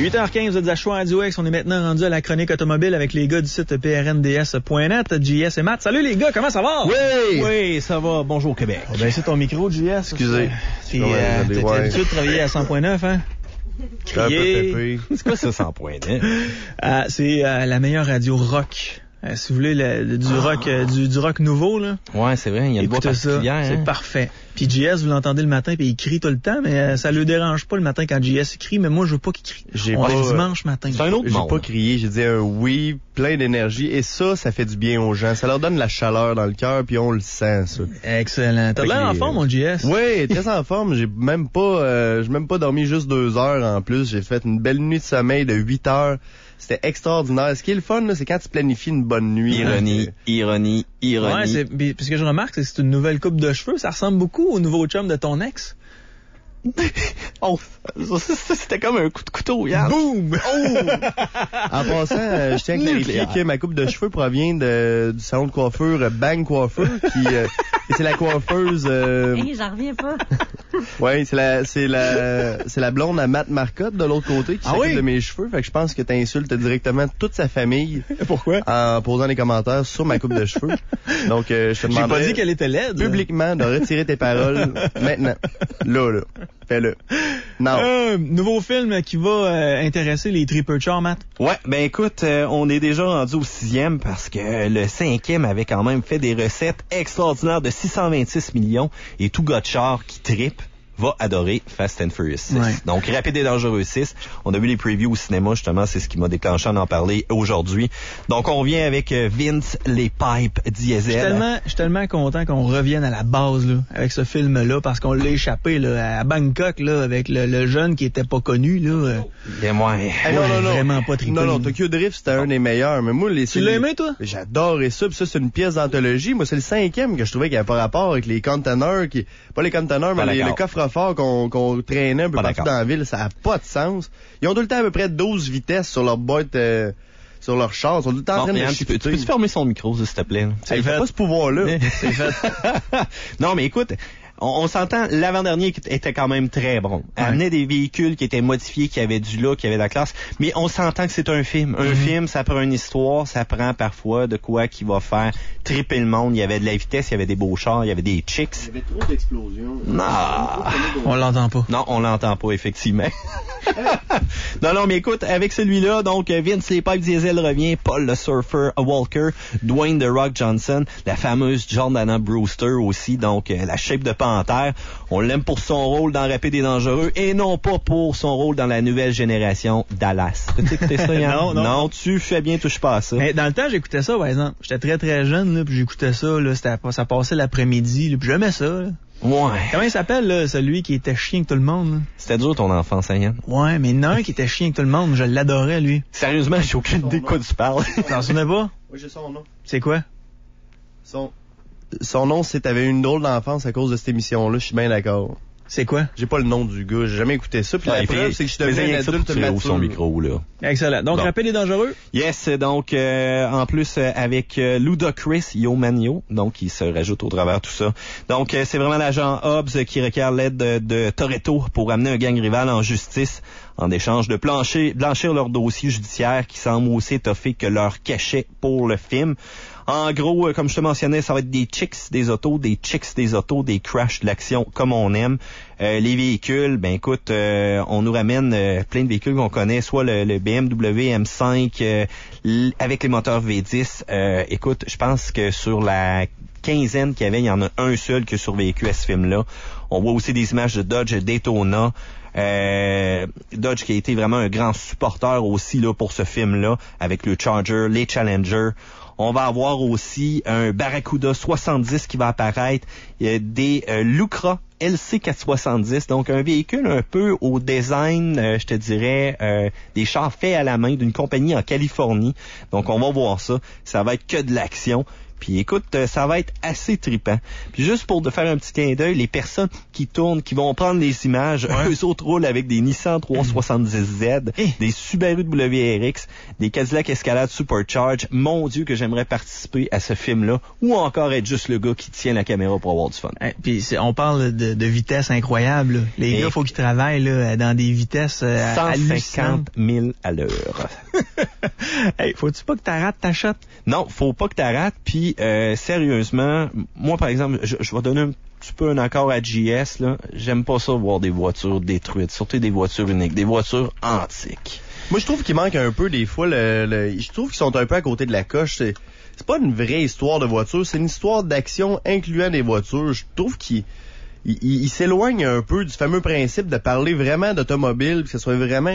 8h15, vous êtes à Choix Radio X. On est maintenant rendu à la chronique automobile avec les gars du site prnds.net, JS et Matt. Salut les gars, comment ça va? Oui, ça va. Bonjour Québec. Ben, c'est ton micro, JS. Excusez. T'es habitué de travailler à 100.9, hein? Crier. C'est quoi ça, 100.9? C'est la meilleure radio rock. Si vous voulez du rock nouveau, là. Ouais, c'est vrai, il y a une voix particulière. Hein? C'est parfait. Puis JS, vous l'entendez le matin, puis il crie tout le temps, mais ça le dérange pas le matin quand JS crie, mais moi, je veux pas qu'il crie. Dimanche matin. C'est un autre monde. J'ai pas crié, j'ai dit un oui, plein d'énergie, et ça fait du bien aux gens. Ça leur donne la chaleur dans le cœur, puis on le sent, ça. Excellent. T'as l'air en forme, mon JS? Oui, très en forme. J'ai même pas dormi juste 2 heures en plus. J'ai fait une belle nuit de sommeil de 8 heures. C'était extraordinaire. Ce qui est le fun, là, c'est quand tu planifies une bonne nuit. Ironie. Ouais, puis ce que je remarque, c'est que c'est une nouvelle coupe de cheveux. Ça ressemble beaucoup au nouveau chum de ton ex. Oh, c'était comme un coup de couteau, hier. Boum! Oh! En passant, je tiens à clarifier que ma coupe de cheveux provient du salon de coiffure Bang Coiffeur, qui c'est la coiffeuse. J'en reviens pas. Ouais, c'est la blonde à Matt Marcotte de l'autre côté qui s'occupe de mes cheveux. Fait que je pense que t'insultes directement toute sa famille. Pourquoi? En posant des commentaires sur ma coupe de cheveux. Donc je te demanderais. J'ai pas dit qu'elle était laide. Publiquement de retirer tes paroles maintenant. Là. Fais-le. Non. Nouveau film qui va intéresser les tripeurs, Matt. Ouais, ben écoute, on est déjà rendu au 6e parce que le 5e avait quand même fait des recettes extraordinaires de 626 millions et tout gars de char qui trippe va adorer Fast and Furious 6. Ouais. Donc, Rapide et Dangereux 6. On a vu les previews au cinéma, justement, c'est ce qui m'a déclenché à en parler aujourd'hui. Donc, on revient avec Vince les pipes diesel. Je suis tellement content qu'on revienne à la base, là, avec ce film-là, parce qu'on l'a échappé, là, à Bangkok, là, avec le jeune qui était pas connu, là. Et moi, non. Vraiment pas trippé. Non, Tokyo Drift, c'était un des meilleurs, mais moi, Tu l'as aimé, toi? J'adorais ça, puis ça, c'est une pièce d'anthologie. Moi, c'est le 5e que je trouvais qu'il n'y avait pas rapport avec les containers, pas les containers, mais le coffre-fort qu'on traînait un peu partout dans la ville, ça n'a pas de sens. Ils ont tout le temps à peu près 12 vitesses sur leur boîte, sur leur char. Ils sont tout le temps en train de tu peux fermer son micro, s'il te plaît? Il fait pas ce pouvoir-là. C'est fait. Non, mais écoute, on s'entend, l'avant-dernier était quand même très bon. Amenait des véhicules qui étaient modifiés, qui avaient du look, qui avaient de la classe. Mais on s'entend que c'est un film. Un film, ça prend une histoire, ça prend parfois de quoi qui va faire tripper le monde. Il y avait de la vitesse, il y avait des beaux chars, il y avait des chicks. Il y avait trop d'explosions. Non. On l'entend pas. Non, on l'entend pas, effectivement. non, mais écoute, avec celui-là, donc, Vince les pipes diesel revient, Paul le Surfer Walker, Dwayne The Rock Johnson, la fameuse Jordana Brewster aussi, donc, la shape de Panthère. On l'aime pour son rôle dans Rapide et Dangereux et non pas pour son rôle dans la nouvelle génération Dallas. T'as écouté ça, Yann? Non, tu fais bien, touche pas à ça. Mais dans le temps, j'écoutais ça, par exemple. J'étais très, très jeune, là, puis j'écoutais ça, là, ça passait l'après-midi, là, puis j'aimais ça, là. Ouais. Comment il s'appelle, là, celui qui était chien avec tout le monde, là? C'était dur, ton enfance, hein, Yann? Ouais, mais il y en a un qui était chien avec tout le monde. Je l'adorais, lui. Sérieusement, j'ai aucune idée de quoi tu parles. T'en souvenais pas? Oui, j'ai son nom. C'est quoi? Son nom, c'est t'avais eu une drôle d'enfance à cause de cette émission-là, je suis bien d'accord. C'est quoi? J'ai pas le nom du gars, j'ai jamais écouté ça. Puis la preuve, c'est que je suis devenu un adulte mature. Son micro, là. Excellent. Donc, Rapide et Dangereux? Yes, donc, en plus, avec Ludacris Yomaniyo, donc, qui se rajoute au travers tout ça. Donc, c'est vraiment l'agent Hobbs qui requiert l'aide de Toretto pour amener un gang rival en justice en échange de blanchir leur dossier judiciaire qui semble aussi étoffé que leur cachet pour le film. En gros, comme je te mentionnais, ça va être des chicks des autos, des crashs de l'action comme on aime. Les véhicules, ben écoute, on nous ramène plein de véhicules qu'on connaît, soit le BMW M5 avec les moteurs V10. Écoute, je pense que sur la quinzaine qu'il y avait, il y en a un seul qui a survécu à ce film-là. On voit aussi des images de Dodge Daytona. Dodge qui a été vraiment un grand supporter aussi là pour ce film-là, avec le Charger, les Challenger. On va avoir aussi un Barracuda 70 qui va apparaître, des Lucra LC470, donc un véhicule un peu au design, je te dirais, des chars faits à la main d'une compagnie en Californie. Donc on va voir ça, ça va être que de l'action. Puis écoute, ça va être assez trippant. Puis juste pour te faire un petit clin d'œil, les personnes qui tournent, qui vont prendre les images, eux autres roulent avec des Nissan 370Z, des Subaru WRX, des Cadillac Escalade Supercharge. Mon Dieu que j'aimerais participer à ce film-là, ou encore être juste le gars qui tient la caméra pour avoir du fun. Puis on parle de vitesse incroyable. Là. Les gars, faut qu'ils travaillent là, dans des vitesses 150 000 à l'heure. Hey, faut-tu pas que t'arrêtes ta shot? Non, faut pas que t'arrêtes. Puis sérieusement, moi par exemple, je vais donner un petit peu un accord à JS. Là. J'aime pas ça voir des voitures détruites, surtout des voitures uniques, des voitures antiques. Moi, je trouve qu'il manque un peu des fois. Je trouve qu'ils sont un peu à côté de la coche. C'est pas une vraie histoire de voiture, c'est une histoire d'action incluant des voitures. Je trouve qu'ils s'éloignent un peu du fameux principe de parler vraiment d'automobile, que ce soit vraiment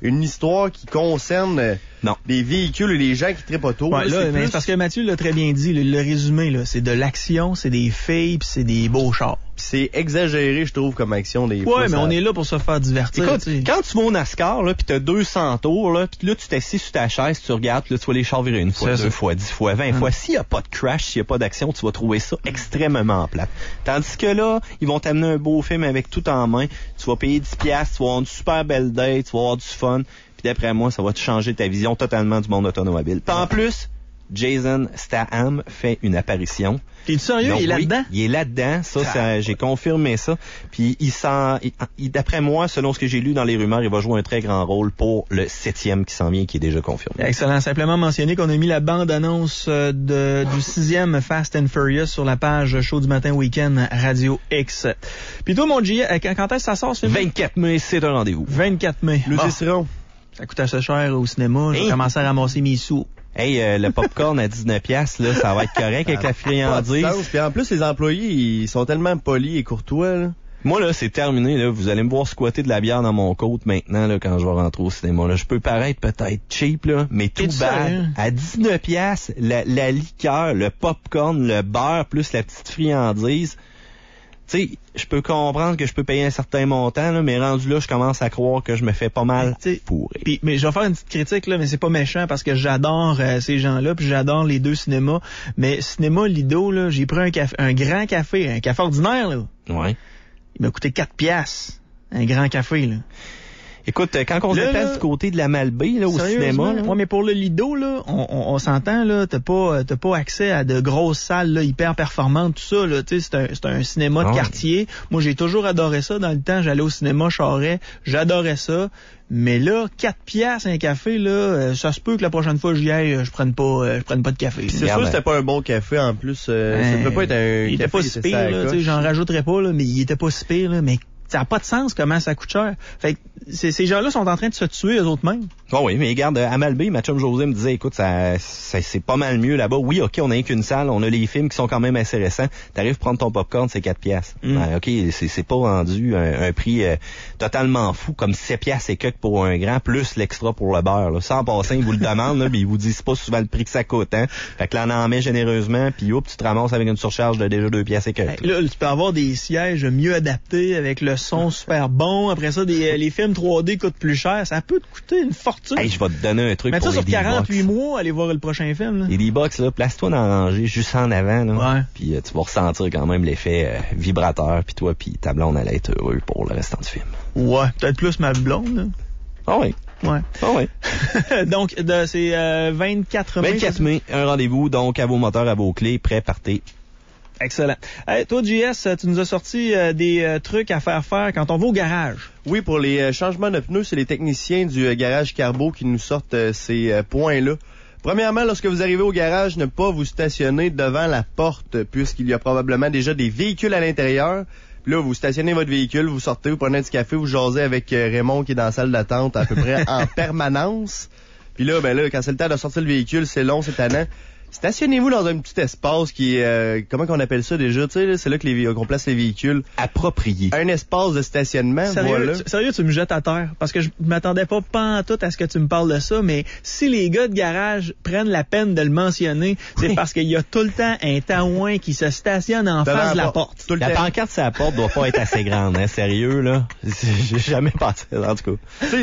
une histoire qui concerne des véhicules et les gens qui trippent auto. Ouais, là, mais parce que Mathieu l'a très bien dit, le résumé, là, c'est de l'action, c'est des filles, puis c'est des beaux chars. C'est exagéré, je trouve, comme action des fois. Ouais, mais on est là pour se faire divertir. Écoute, quand tu vas au NASCAR, là, pis t'as 200 tours, là, pis là, tu t'assis sur ta chaise, tu regardes, là, tu vois les chars virer une fois, deux fois, 10 fois, 20 fois. S'il y a pas de crash, s'il y a pas d'action, tu vas trouver ça extrêmement plate. Tandis que là, ils vont t'amener un beau film avec tout en main. Tu vas payer 10$, tu vas avoir une super belle date, tu vas avoir du fun. Puis d'après moi, ça va te changer ta vision totalement du monde automobile. Puis en plus, Jason Statham fait une apparition. T'es sérieux? Il est là-dedans? Il est là-dedans. Ça, j'ai confirmé ça. Puis d'après moi, selon ce que j'ai lu dans les rumeurs, il va jouer un très grand rôle pour le 7e qui s'en vient, qui est déjà confirmé. Excellent. Simplement mentionner qu'on a mis la bande-annonce du 6e Fast and Furious sur la page Show du matin week-end Radio X. Puis toi, mon J, quand est-ce que ça sort, ce film? 24 mai, c'est un rendez-vous. 24 mai. Nous y serons. Ça coûte assez cher au cinéma. Je vais commencer à ramasser mes sous. Hey, le popcorn à 19$, là, ça va être correct avec la friandise. Puis en plus, les employés, ils sont tellement polis et courtois, là. Moi, là, c'est terminé, là. Vous allez me voir squatter de la bière dans mon côte maintenant, là, quand je vais rentrer au cinéma, là. Je peux paraître peut-être cheap, là, mais tout bad. À 19$, la liqueur, le popcorn, le beurre, plus la petite friandise. Tu sais, je peux comprendre que je peux payer un certain montant, là, mais rendu là, je commence à croire que je me fais pas mal pourrir. Mais je vais faire une petite critique, là, mais c'est pas méchant parce que j'adore ces gens-là, puis j'adore les deux cinémas. Mais cinéma Lido, là, j'ai pris un grand café, un café ordinaire, là. Ouais. Il m'a coûté 4$. Un grand café, là. Écoute, quand on se déplace du côté de la Malbaie, là, au cinéma... Ouais, mais pour le Lido, là, on s'entend, là, t'as pas accès à de grosses salles, là, hyper performantes, tout ça, là, tu sais, c'est un cinéma de quartier. Moi, j'ai toujours adoré ça. Dans le temps, j'allais au cinéma Charest, j'adorais ça. Mais là, 4$ un café, là, ça se peut que la prochaine fois j'y aille, je prenne pas de café. C'est sûr que c'était pas un bon café, en plus. Ça peut pas être un il café était pas si pire, là, tu sais, j'en rajouterais pas, là, mais il était pas si pire, là, mais ça n'a pas de sens comment ça coûte cher. Fait que ces gens-là sont en train de se tuer eux-mêmes. Oh oui, mais regarde, à Malbaie, ma chum José me disait, écoute, c'est pas mal mieux là-bas. Oui, OK, on a qu'une salle, on a les films qui sont quand même assez récents. T'arrives prendre ton popcorn, c'est 4$. Ben, OK, c'est pas rendu un prix totalement fou, comme 7$ et quelques pour un grand, plus l'extra pour le beurre. Là. Sans passer, ils vous le demandent, là, mais ils vous disent pas souvent le prix que ça coûte. Hein. Fait que là, on en met généreusement, puis tu te ramasses avec une surcharge de déjà 2$ et quelques. Là, tu peux avoir des sièges mieux adaptés, avec le son super bon. Après ça, les films 3D coûtent plus cher. Ça peut te coûter une fortune. Hey, je vais te donner un truc pour les D-Box. Mais ça, sur 48 mois, aller voir le prochain film. Là. Les D-Box, là, place-toi dans la rangée, juste en avant. Là, ouais. Puis tu vas ressentir quand même l'effet vibrateur. Puis toi, puis ta blonde allait être heureux pour le restant du film. Ouais, peut-être plus ma blonde. Là. Ah oui. Ouais. Ah oui. Donc, c'est 24 mai. 24 mai, un rendez-vous. Donc, à vos moteurs, à vos clés, prêts, partez. Excellent. Hey, toi, JS, tu nous as sorti des trucs à faire quand on va au garage. Oui, pour les changements de pneus, c'est les techniciens du garage Carbo qui nous sortent ces points-là. Premièrement, lorsque vous arrivez au garage, ne pas vous stationner devant la porte, puisqu'il y a probablement déjà des véhicules à l'intérieur. Puis là, vous stationnez votre véhicule, vous sortez, vous prenez un petit café, vous jasez avec Raymond qui est dans la salle d'attente à peu près en permanence. Puis là, quand c'est le temps de sortir le véhicule, c'est long, c'est tannant. Stationnez-vous dans un petit espace qui est, comment qu'on appelle ça déjà, tu sais, c'est là qu'on place les véhicules. Approprié. Un espace de stationnement, voilà. Sérieux, tu me jettes à terre, parce que je m'attendais pas en tout à ce que tu me parles de ça, mais si les gars de garage prennent la peine de le mentionner, c'est parce qu'il y a tout le temps un taouin qui se stationne en face de la porte. La pancarte sur la porte doit pas être assez grande, hein, sérieux, là. J'ai jamais pensé, en tout cas.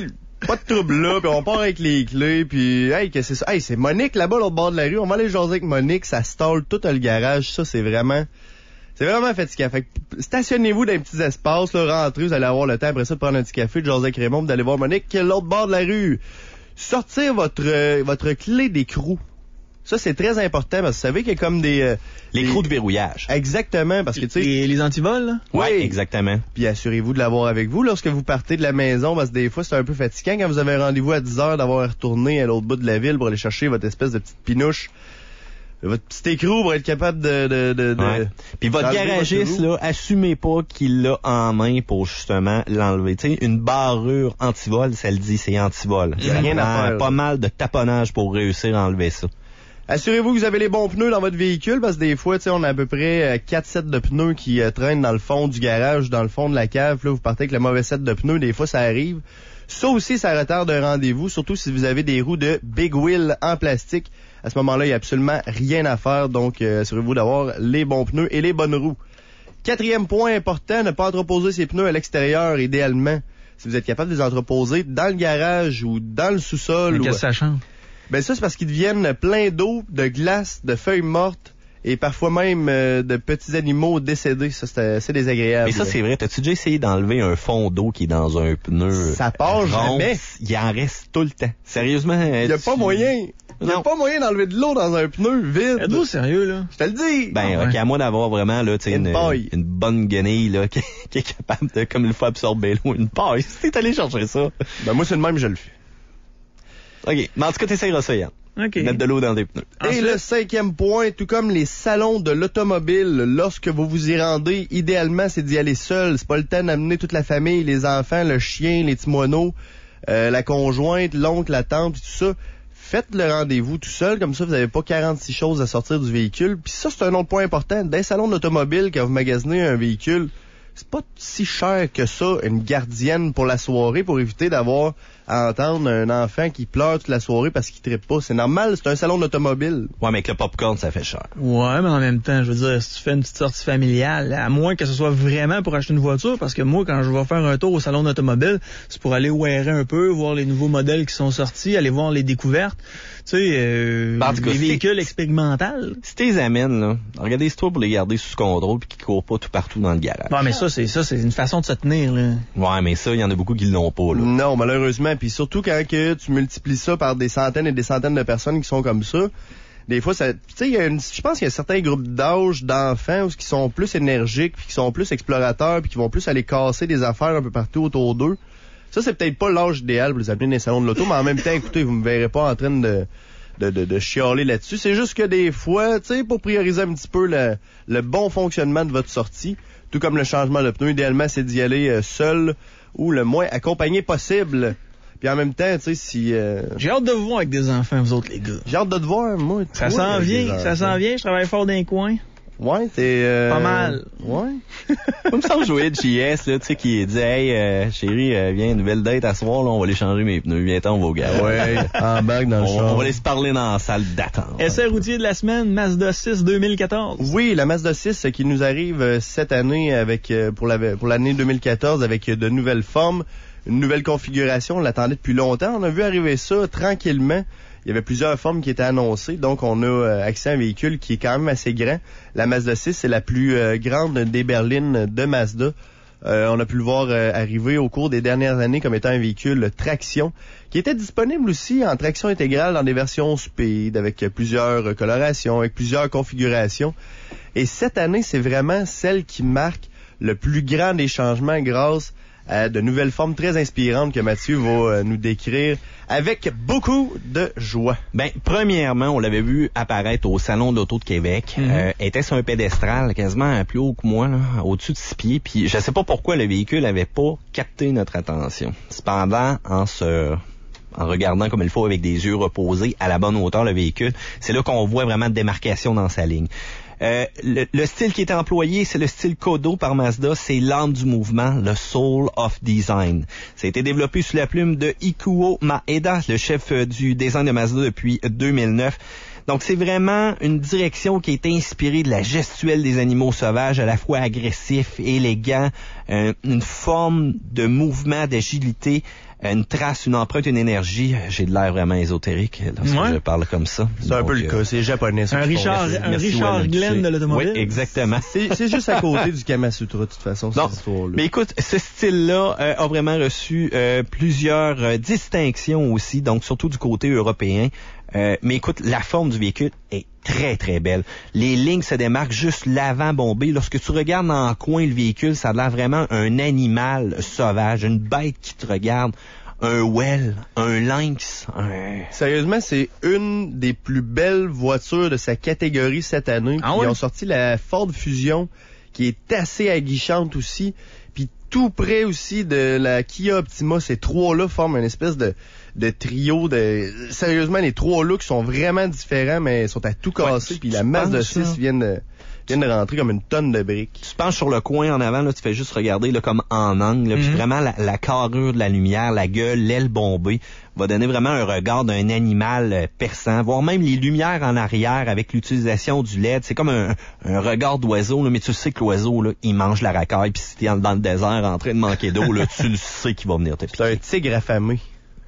Pas de trouble là, puis on part avec les clés, puis hey, qu'est-ce que c'est ça? Hey, c'est Monique là-bas, l'autre bord de la rue. On va aller jaser avec Monique, ça stalle tout le garage. Ça, c'est vraiment fatigant. Fait que stationnez-vous dans les petits espaces, là, rentrez, vous allez avoir le temps après ça de prendre un petit café, de jaser avec Raymond, d'aller voir Monique, l'autre bord de la rue. Sortir votre clé d'écrou. Ça, c'est très important parce que vous savez qu'il y a comme des l'écrou de verrouillage. Exactement, parce que tu sais... Les antivols, là? Oui, exactement. Puis assurez-vous de l'avoir avec vous lorsque vous partez de la maison, parce que des fois, c'est un peu fatigant quand vous avez un rendez-vous à 10h d'avoir à retourner à l'autre bout de la ville pour aller chercher votre espèce de petite pinouche, votre petit écrou pour être capable de ouais. Puis votre garagiste, là, assumez pas qu'il l'a en main pour justement l'enlever. Tu sais, une barrure antivol, ça le dit, c'est antivol. Il y a rien à faire. Pas mal de taponnage pour réussir à enlever ça. Assurez-vous que vous avez les bons pneus dans votre véhicule, parce que des fois, tu sais, on a à peu près 4 sets de pneus qui traînent dans le fond du garage, dans le fond de la cave. Là, vous partez avec le mauvais set de pneus, des fois, ça arrive. Ça aussi, ça retarde un rendez-vous, surtout si vous avez des roues de Big Wheel en plastique. À ce moment-là, il n'y a absolument rien à faire, donc assurez-vous d'avoir les bons pneus et les bonnes roues. 4e point important, ne pas entreposer ses pneus à l'extérieur, idéalement. Si vous êtes capable de les entreposer dans le garage ou dans le sous-sol. Mais qu'est-ce que ça change? Ben ça, c'est parce qu'ils deviennent pleins d'eau, de glace, de feuilles mortes et parfois même de petits animaux décédés. Ça, c'est assez désagréable. Mais ça, c'est vrai. T'as-tu déjà essayé d'enlever un fond d'eau qui est dans un pneu? Ça part jamais. Il en reste tout le temps. Sérieusement. Il n'y a pas moyen. Il n'y a pas moyen d'enlever de l'eau dans un pneu vide. Êtes-vous sérieux, là? Je te le dis. Ben, ok, à moi d'avoir vraiment, là, tu sais, une bonne guenille, là, qui est capable de, comme il faut absorber l'eau, une paille. Si t'es allé chercher ça. Ben, moi, c'est le même, je le fais. OK. Mais en tout cas, t'essayeras ça, Yann. OK. Mettre de l'eau dans des pneus. Et le 5e point, tout comme les salons de l'automobile, lorsque vous vous y rendez, idéalement, c'est d'y aller seul. C'est pas le temps d'amener toute la famille, les enfants, le chien, les petits moineaux, la conjointe, l'oncle, la tante, tout ça. Faites le rendez-vous tout seul, comme ça, vous n'avez pas 46 choses à sortir du véhicule. Puis ça, c'est un autre point important. Dans les salons d'automobile, quand vous magasinez un véhicule, c'est pas si cher que ça, une gardienne pour la soirée, pour éviter d'avoir à entendre un enfant qui pleure toute la soirée parce qu'il trippe pas. C'est normal, c'est un salon d'automobile. Ouais, mais avec le popcorn, ça fait cher. Ouais, mais en même temps, je veux dire, si tu fais une petite sortie familiale, à moins que ce soit vraiment pour acheter une voiture, parce que moi, quand je vais faire un tour au salon d'automobile, c'est pour aller wearer un peu, voir les nouveaux modèles qui sont sortis, aller voir les découvertes, tu sais, les véhicules expérimentaux. Si tu les amènes, là, regardez-toi pour les garder sous contrôle puis qu'ils courent pas tout partout dans le garage. Ouais, mais ça, c'est une façon de se tenir, là. Ouais, mais ça, il y en a beaucoup qui l'ont pas, là. Non, malheureusement. Puis surtout quand que tu multiplies ça par des centaines et des centaines de personnes qui sont comme ça, des fois, ça, tu sais, je pense qu'il y a certains groupes d'âge d'enfants qui sont plus énergiques, puis qui sont plus explorateurs, puis qui vont plus aller casser des affaires un peu partout autour d'eux. Ça, c'est peut-être pas l'âge idéal pour les amener dans les salons de l'auto, mais en même temps, écoutez, vous me verrez pas en train de chialer là-dessus. C'est juste que des fois, tu sais, pour prioriser un petit peu le bon fonctionnement de votre sortie, tout comme le changement de pneu, idéalement, c'est d'y aller seul ou le moins accompagné possible. Puis en même temps, tu sais, si... J'ai hâte de vous voir avec des enfants, vous autres, les gars. J'ai hâte de te voir, moi. Ça s'en vient, je travaille fort dans les coins. Ouais, t'es... Pas mal. Ouais. Comme ça, on jouait de JS, là, tu sais, qui dit, hey, chérie, viens, une nouvelle date à soir, là, on va aller changer mes pneus. Viens-t'en, on va au garage. Ouais, embarque dans le char. On va aller se parler dans la salle d'attente. Essai routier de la semaine, Mazda 6 2014. Oui, la Mazda 6 qui nous arrive cette année avec pour l'année 2014 avec de nouvelles formes, une nouvelle configuration. On l'attendait depuis longtemps. On a vu arriver ça tranquillement. Il y avait plusieurs formes qui étaient annoncées, donc on a accès à un véhicule qui est quand même assez grand. La Mazda 6, c'est la plus grande des berlines de Mazda. On a pu le voir arriver au cours des dernières années comme étant un véhicule traction, qui était disponible aussi en traction intégrale dans des versions speed, avec plusieurs colorations, avec plusieurs configurations. Et cette année, c'est vraiment celle qui marque le plus grand des changements grâce à de nouvelles formes très inspirantes que Mathieu va nous décrire avec beaucoup de joie. Ben, premièrement, on l'avait vu apparaître au Salon de l'Auto de Québec. Était sur un pédestral quasiment plus haut que moi, là, au-dessus de 6 pieds. Puis je sais pas pourquoi le véhicule avait pas capté notre attention. Cependant, en regardant comme il faut avec des yeux reposés à la bonne hauteur le véhicule, c'est là qu'on voit vraiment de démarcation dans sa ligne. Le style qui est employé, c'est le style Kodo par Mazda, c'est l'âme du mouvement, le soul of design. Ça a été développé sous la plume de Ikuo Maeda, le chef du design de Mazda depuis 2009. Donc, c'est vraiment une direction qui est inspirée de la gestuelle des animaux sauvages, à la fois agressifs, élégants, une forme de mouvement, d'agilité, une trace, une empreinte, une énergie. J'ai de l'air vraiment ésotérique lorsque je parle comme ça. C'est un peu le cas, c'est japonais. Un Richard Glenn de l'automobile. Oui, exactement. C'est juste à côté du Kama Sutra, de toute façon, cette histoire-là. Mais écoute, ce style-là a vraiment reçu plusieurs distinctions aussi, donc surtout du côté européen. Mais écoute, la forme du véhicule est très, très belle. Les lignes se démarquent, juste l'avant bombé. Lorsque tu regardes en coin le véhicule, ça a l'air vraiment un animal sauvage, une bête qui te regarde. Un well, un lynx. Sérieusement, c'est une des plus belles voitures de sa catégorie cette année. Ah ouais? Ils ont sorti la Ford Fusion, qui est assez aguichante aussi. Puis tout près aussi de la Kia Optima. Ces trois-là forment une espèce de trio de... Sérieusement, les trois looks sont vraiment différents, mais sont à tout casser. Puis la Mazda 6 vient de rentrer comme une tonne de briques. Tu te penches sur le coin en avant, là, tu fais juste regarder là, comme en angle. Puis vraiment, la carrure de la lumière, la gueule, l'aile bombée va donner vraiment un regard d'un animal perçant. Voire même les lumières en arrière avec l'utilisation du LED. C'est comme un regard d'oiseau, là, mais tu sais que l'oiseau, là, il mange la racaille. Puis si t'es dans le désert en train de manquer d'eau, là, tu le sais qu'il va venir te piquer. C'est un tigre affamé.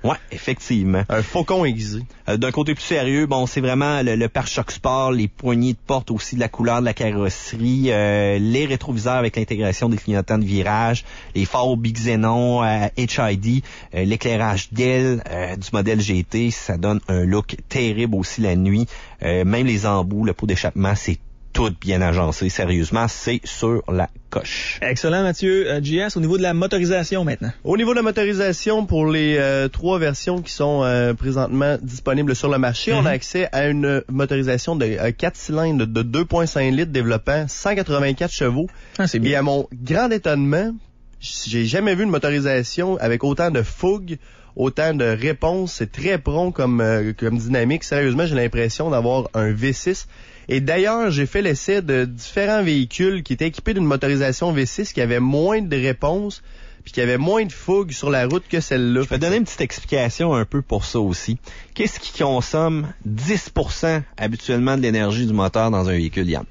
Ouais, effectivement. Un faucon aiguisé. D'un côté plus sérieux, bon, c'est vraiment le pare-choc sport, les poignées de porte aussi de la couleur de la carrosserie, les rétroviseurs avec l'intégration des clignotants de virage, les phares Big Xenon HID, l'éclairage d'aile du modèle GT, ça donne un look terrible aussi la nuit. Même les embouts, le pot d'échappement, c'est tout bien agencé, sérieusement, c'est sur la coche. Excellent, Mathieu. JS, au niveau de la motorisation maintenant. Au niveau de la motorisation, pour les trois versions qui sont présentement disponibles sur le marché, on a accès à une motorisation de 4 cylindres de 2,5 litres développant 184 chevaux. Ah, c'est bien. Et à mon grand étonnement, j'ai jamais vu une motorisation avec autant de fougue, autant de réponses. C'est très prompt comme dynamique. Sérieusement, j'ai l'impression d'avoir un V6. Et d'ailleurs, j'ai fait l'essai de différents véhicules qui étaient équipés d'une motorisation V6 qui avait moins de réponses puis qui avait moins de fougue sur la route que celle-là. Je vais donner une petite explication un peu pour ça aussi. Qu'est-ce qui consomme 10% habituellement de l'énergie du moteur dans un véhicule, Yann?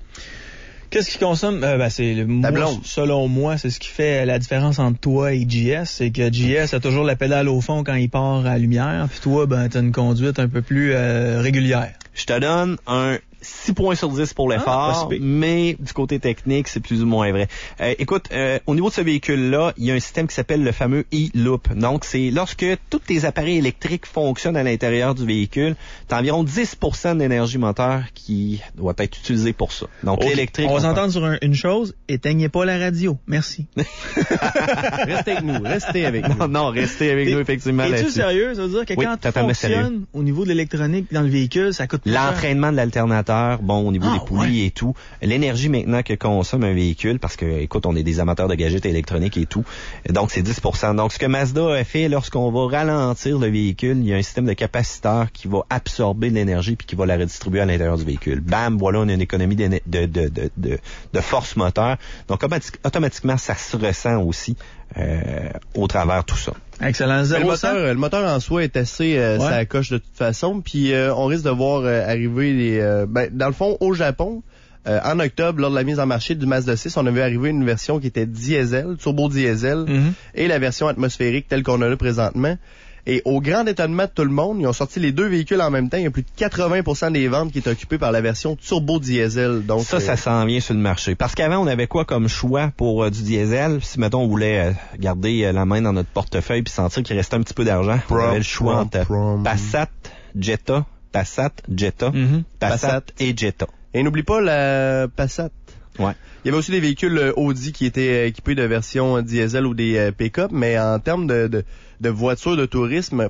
Qu'est-ce qui consomme? Selon moi, c'est ce qui fait la différence entre toi et JS. C'est que JS a toujours la pédale au fond quand il part à la lumière, puis toi, t'as une conduite un peu plus régulière. Je te donne un 6 points sur 10 pour l'effort, mais du côté technique, c'est plus ou moins vrai. Écoute, au niveau de ce véhicule-là, il y a un système qui s'appelle le fameux e-loop. Donc, c'est lorsque tous tes appareils électriques fonctionnent à l'intérieur du véhicule, tu as environ 10% de l'énergie moteur qui doit être utilisée pour ça. Donc, l'électrique... On va s'entendre sur une chose, éteignez pas la radio. Merci. Restez avec nous. Non, restez avec nous, effectivement. Es-tu sérieux? Ça veut dire que quand tu fonctionnes au niveau de l'électronique dans le véhicule, ça coûte plus cher? L'entraînement de l'alternateur, bon, au niveau des poulies et tout. L'énergie maintenant que consomme un véhicule, parce que, écoute, on est des amateurs de gadgets électroniques et tout, donc c'est 10%. Donc, ce que Mazda a fait, lorsqu'on va ralentir le véhicule, il y a un système de capaciteur qui va absorber de l'énergie puis qui va la redistribuer à l'intérieur du véhicule. Bam, voilà, on a une économie de force moteur. Donc, automatiquement, ça se ressent aussi au travers tout ça. Excellent. Le moteur en soi est assez ça coche de toute façon. Puis on risque de voir arriver dans le fond, au Japon, en octobre, lors de la mise en marché du Mazda 6, on avait arrivé une version qui était diesel, turbo diesel, et la version atmosphérique telle qu'on a là présentement. Et au grand étonnement de tout le monde, ils ont sorti les deux véhicules en même temps. Il y a plus de 80% des ventes qui est occupées par la version turbo diesel. Donc ça s'en vient sur le marché. Parce qu'avant, on avait quoi comme choix pour du diesel? Si, mettons, on voulait garder la main dans notre portefeuille puis sentir qu'il restait un petit peu d'argent, on avait le choix entre Passat, Jetta, Passat et Jetta. Et n'oublie pas la Passat. Ouais. Il y avait aussi des véhicules Audi qui étaient équipés de versions diesel ou des pick-up, mais en termes de voitures de tourisme,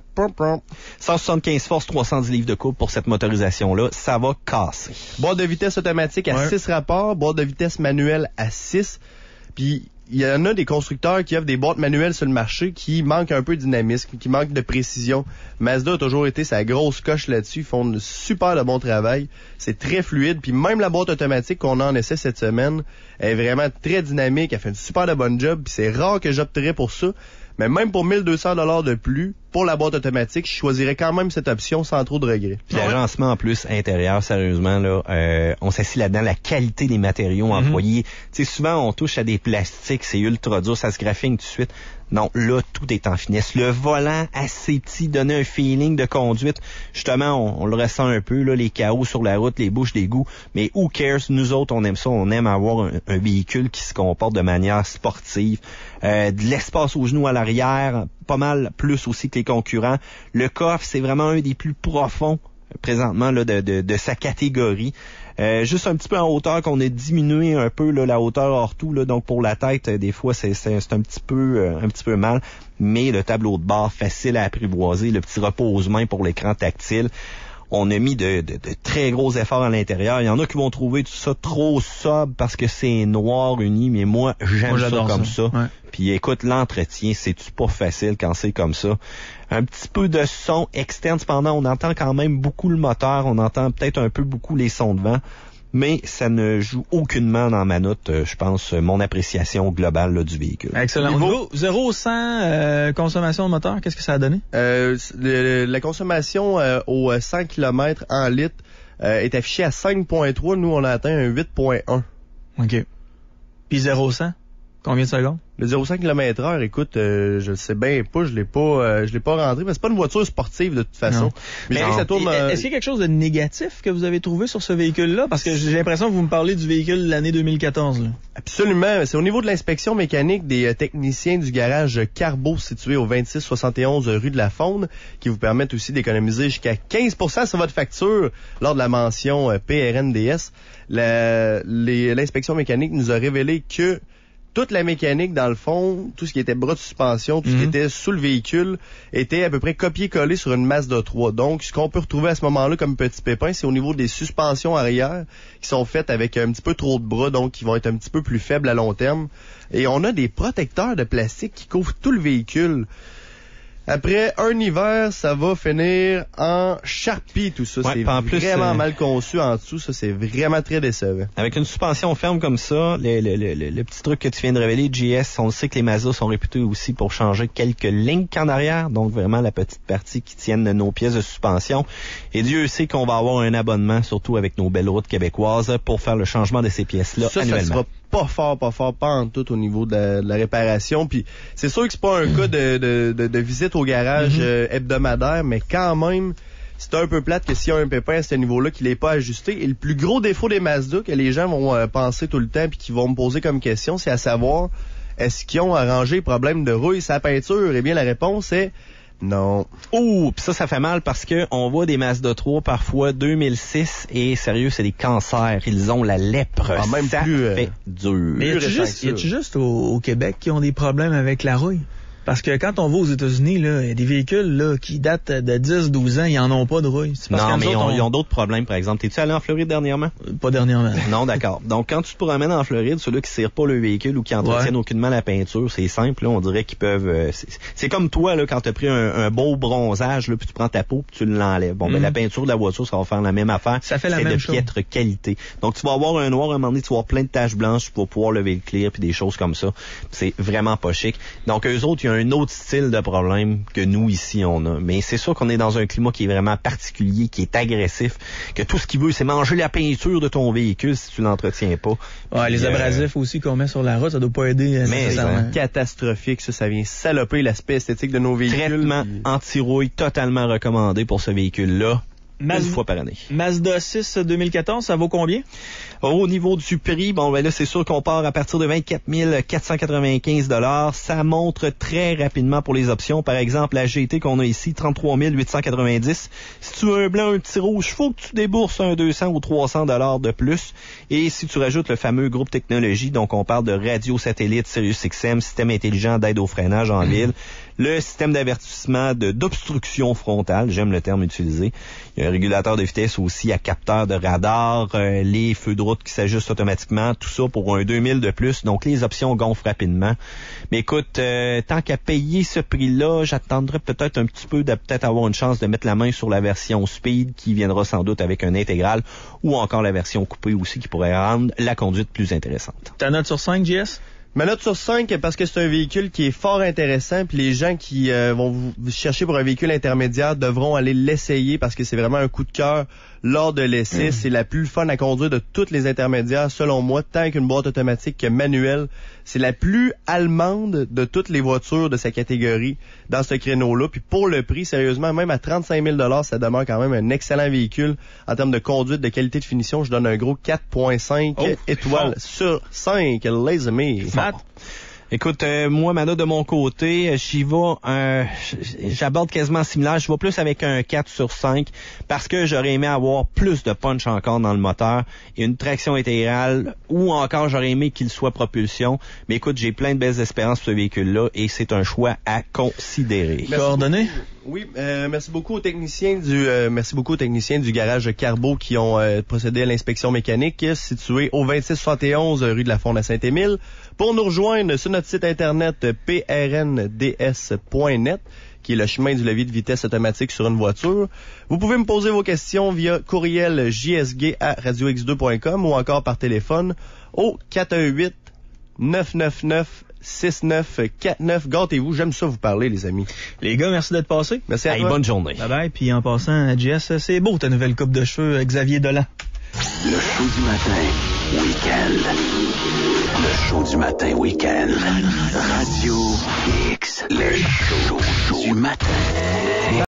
175 forces, 310 livres de couple pour cette motorisation-là, ça va casser. Boîte de vitesse automatique à 6 rapports, boîte de vitesse manuelle à 6, puis il y en a des constructeurs qui offrent des boîtes manuelles sur le marché qui manquent un peu de dynamisme, qui manquent de précision. Mazda a toujours été sa grosse coche là-dessus. Ils font de super de bon travail. C'est très fluide. Puis même la boîte automatique qu'on a en essai cette semaine est vraiment très dynamique. Elle fait une super de bonne job. Puis c'est rare que j'opterais pour ça. Mais même pour 1200$ de plus, pour la boîte automatique, je choisirais quand même cette option sans trop de regrets. Puis l'agencement en plus intérieur, sérieusement, là, on s'assit là-dedans, la qualité des matériaux employés. Tu sais, souvent, on touche à des plastiques, c'est ultra dur, ça se graphine tout de suite. Non, là, tout est en finesse. Le volant assez petit donnait un feeling de conduite. Justement, on le ressent un peu, là, les chaos sur la route, les bouches d'égout. Mais who cares? Nous autres, on aime ça. On aime avoir un véhicule qui se comporte de manière sportive. De l'espace aux genoux à l'arrière, pas mal plus aussi que les concurrents. Le coffre, c'est vraiment un des plus profonds présentement là, de sa catégorie. Juste un petit peu en hauteur, qu'on a diminué un peu là, la hauteur hors tout, là, donc pour la tête, des fois c'est un petit peu mal, mais le tableau de bord facile à apprivoiser, le petit repose-main pour l'écran tactile. On a mis de très gros efforts à l'intérieur. Il y en a qui vont trouver tout ça trop sobre parce que c'est noir uni, mais moi j'aime ça comme ça. Ouais. Puis écoute, l'entretien, c'est-tu pas facile quand c'est comme ça? Un petit peu de son externe, cependant, on entend quand même beaucoup le moteur, on entend peut-être un peu beaucoup les sons de vent, mais ça ne joue aucunement dans ma note, je pense, mon appréciation globale là, du véhicule. Excellent. Au niveau 0-100 consommation de moteur, qu'est-ce que ça a donné? La consommation au 100 km en litres est affichée à 5.3. Nous, on a atteint un 8.1. OK. Puis 0-100? Combien de secondes? Le 0,5 km/h, écoute, je le sais bien pas, je l'ai pas rentré, mais c'est pas une voiture sportive de toute façon. Non. Mais ça tourne. Est-ce qu'il y a quelque chose de négatif que vous avez trouvé sur ce véhicule-là? Parce que j'ai l'impression que vous me parlez du véhicule de l'année 2014. Là. Absolument. C'est au niveau de l'inspection mécanique des techniciens du garage Carbo situé au 2671 rue de la Faune, qui vous permettent aussi d'économiser jusqu'à 15% sur votre facture lors de la mention PRNDS. L'inspection mécanique nous a révélé que toute la mécanique, dans le fond, tout ce qui était bras de suspension, tout ce qui était sous le véhicule, était à peu près copié-collé sur une Mazda 3. Donc, ce qu'on peut retrouver à ce moment-là comme petit pépin, c'est au niveau des suspensions arrière, qui sont faites avec un petit peu trop de bras, donc qui vont être un petit peu plus faibles à long terme. Et on a des protecteurs de plastique qui couvrent tout le véhicule. Après un hiver, ça va finir en charpie, tout ça. Ouais, c'est vraiment mal conçu en dessous. Ça, c'est vraiment très décevant. Avec une suspension ferme comme ça, le petit truc que tu viens de révéler, JS, on sait que les Mazda sont réputés aussi pour changer quelques links en arrière. Donc, vraiment, la petite partie qui tienne nos pièces de suspension. Et Dieu sait qu'on va avoir un abonnement, surtout avec nos belles routes québécoises, pour faire le changement de ces pièces-là annuellement. Ça sera pas en tout au niveau de la réparation. Puis c'est sûr que c'est pas un cas de visite au garage hebdomadaire, mais quand même, c'est un peu plate que s'il y a un pépin à ce niveau-là, qu'il n'est pas ajusté. Et le plus gros défaut des Mazda que les gens vont penser tout le temps puis qu'ils vont me poser comme question, c'est à savoir, est-ce qu'ils ont arrangé le problème de rouille sa peinture? Eh bien, la réponse est non. Oh, pis ça fait mal parce que on voit des Mazda 3 parfois 2006 et sérieux, c'est des cancers. Ils ont la lèpre. Ah, même ça plus, fait dur. Mais y a-tu juste au Québec qui ont des problèmes avec la rouille? Parce que quand on va aux États-Unis, là, il y a des véhicules là, qui datent de 10-12 ans, ils en ont pas de rouille. Non, mais ils ont d'autres problèmes, par exemple. T'es-tu allé en Floride dernièrement? Pas dernièrement. Non, d'accord. Donc, quand tu te promènes en Floride, ceux-là qui serrent pas le véhicule ou qui entretiennent aucunement la peinture, c'est simple, là, on dirait qu'ils peuvent... c'est comme toi, là, quand t'as pris un beau bronzage, là, puis tu prends ta peau, puis tu l'enlèves. Bon, ben la peinture de la voiture, ça va faire la même affaire. Ça fait la même chose. C'est de piètre qualité. Donc, tu vas avoir un noir, à un moment donné, tu vas avoir plein de taches blanches pour pouvoir lever le clear, puis des choses comme ça. C'est vraiment pas chic. Donc, eux autres, il y a un autre style de problème que nous, ici, on a. Mais c'est sûr qu'on est dans un climat qui est vraiment particulier, qui est agressif, que tout ce qu'il veut, c'est manger la peinture de ton véhicule si tu l'entretiens pas. Ouais, les abrasifs aussi qu'on met sur la route, ça doit pas aider. Mais c'est catastrophique, ça vient saloper l'aspect esthétique de nos véhicules. Traitement anti-rouille totalement recommandé pour ce véhicule-là. Une fois par année. Mazda 6 2014, ça vaut combien? Au niveau du prix, bon, ben là, c'est sûr qu'on part à partir de 24 495 $. Ça montre très rapidement pour les options. Par exemple, la GT qu'on a ici, 33 890. Si tu veux un blanc, un petit rouge, faut que tu débourses un 200 ou 300 $ de plus. Et si tu rajoutes le fameux groupe technologie, donc on parle de radio satellite, Sirius XM, système intelligent d'aide au freinage en ville, le système d'avertissement d'obstruction frontale, j'aime le terme utilisé. Il y a un régulateur de vitesse aussi à capteur de radar, les feux de route qui s'ajustent automatiquement, tout ça pour un 2000 de plus. Donc les options gonflent rapidement. Mais écoute, tant qu'à payer ce prix-là, j'attendrai peut-être un petit peu de peut-être avoir une chance de mettre la main sur la version Speed qui viendra sans doute avec un intégral ou encore la version coupée aussi qui pourrait rendre la conduite plus intéressante. Ta note sur 5, JS? Ma note sur 5, parce que c'est un véhicule qui est fort intéressant, puis les gens qui vont vous chercher pour un véhicule intermédiaire devront aller l'essayer parce que c'est vraiment un coup de cœur lors de l'essai. C'est la plus fun à conduire de toutes les intermédiaires, selon moi, tant qu'une boîte automatique que manuelle. C'est la plus allemande de toutes les voitures de sa catégorie dans ce créneau-là. Puis pour le prix, sérieusement, même à 35 000 ça demeure quand même un excellent véhicule. En termes de conduite, de qualité de finition, je donne un gros 4.5 étoiles sur 5. Les amis. Écoute, moi, ma note de mon côté, j'y vais, j'aborde quasiment similaire. Je vais plus avec un 4 sur 5 parce que j'aurais aimé avoir plus de punch encore dans le moteur et une traction intégrale ou encore j'aurais aimé qu'il soit propulsion. Mais écoute, j'ai plein de belles espérances pour ce véhicule-là et c'est un choix à considérer. Coordonnées? Oui, merci beaucoup aux techniciens du garage Carbo qui ont procédé à l'inspection mécanique situé au 2671 rue de la Fonde à Saint-Émile. Pour nous rejoindre sur notre site internet prnds.net, qui est le chemin du levier de vitesse automatique sur une voiture. Vous pouvez me poser vos questions via courriel jsg@radiox2.com ou encore par téléphone au 418-999-6949. Gâtez-vous, j'aime ça vous parler, les amis. Les gars, merci d'être passés. Merci à toi. Bonne journée. Bye bye. Puis en passant, Jess, c'est beau ta nouvelle coupe de cheveux, Xavier Dolan. Le show du matin, week-end. Le show du matin, week-end. Radio X. Le show du matin.